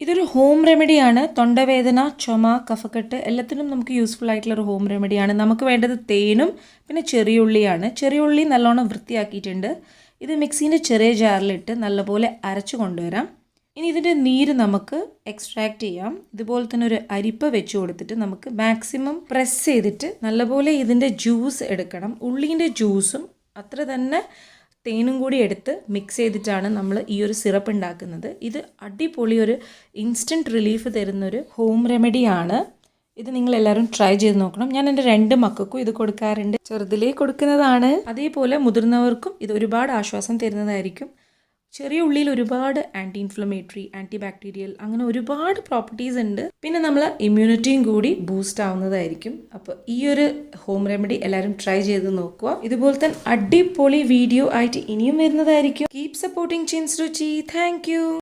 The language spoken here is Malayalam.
ഇതൊരു ഹോം റെമഡിയാണ്. തൊണ്ടവേദന, ചുമ, കഫക്കെട്ട് എല്ലാത്തിനും നമുക്ക് യൂസ്ഫുൾ ആയിട്ടുള്ളൊരു ഹോം റെമഡിയാണ്. നമുക്ക് വേണ്ടത് തേനും പിന്നെ ചെറിയ ഉള്ളിയാണ്. ചെറിയ ഉള്ളി നല്ലോണം വൃത്തിയാക്കിയിട്ടുണ്ട്. ഇത് മിക്സീൻ്റെ ചെറിയ ജാറിലിട്ട് നല്ലപോലെ അരച്ചു കൊണ്ടുവരാം. ഇനി ഇതിൻ്റെ നീര് നമുക്ക് എക്സ്ട്രാക്റ്റ് ചെയ്യാം. ഇതുപോലെ തന്നെ ഒരു അരിപ്പ വെച്ച് കൊടുത്തിട്ട് നമുക്ക് മാക്സിമം പ്രസ് ചെയ്തിട്ട് നല്ലപോലെ ഇതിൻ്റെ ജ്യൂസ് എടുക്കണം. ഉള്ളീൻ്റെ ജ്യൂസും അത്ര തന്നെ തേനും കൂടി എടുത്ത് മിക്സ് ചെയ്തിട്ടാണ് നമ്മൾ ഈ ഒരു സിറപ്പ് ഉണ്ടാക്കുന്നത്. ഇത് അടിപൊളി ഒരു ഇൻസ്റ്റൻറ്റ് റിലീഫ് തരുന്നൊരു ഹോം റെമഡിയാണ്. ഇത് നിങ്ങൾ എല്ലാവരും ട്രൈ ചെയ്ത് നോക്കണം. ഞാൻ എൻ്റെ 2 മക്കൾക്കും ഇത് കൊടുക്കാറുണ്ട്. ചെറുതിലേ കൊടുക്കുന്നതാണ്. അതേപോലെ മുതിർന്നവർക്കും ഇത് ഒരുപാട് ആശ്വാസം തരുന്നതായിരിക്കും. ചെറിയ ഉള്ളിയിൽ ഒരുപാട് ആൻറ്റി ഇൻഫ്ലമേറ്ററി, ആൻറ്റി ബാക്ടീരിയൽ അങ്ങനെ ഒരുപാട് പ്രോപ്പർട്ടീസ് ഉണ്ട്. പിന്നെ നമ്മൾ ഇമ്മ്യൂണിറ്റിയും കൂടി ബൂസ്റ്റ് ആവുന്നതായിരിക്കും. അപ്പോൾ ഈ ഒരു ഹോം റെമഡി എല്ലാവരും ട്രൈ ചെയ്ത് നോക്കുക. ഇതുപോലെ തന്നെ അടിപൊളി വീഡിയോ ആയിട്ട് ഇനിയും വരുന്നതായിരിക്കും. കീപ് സപ്പോർട്ടിങ് ചിൻസ് രുചി. Thank you.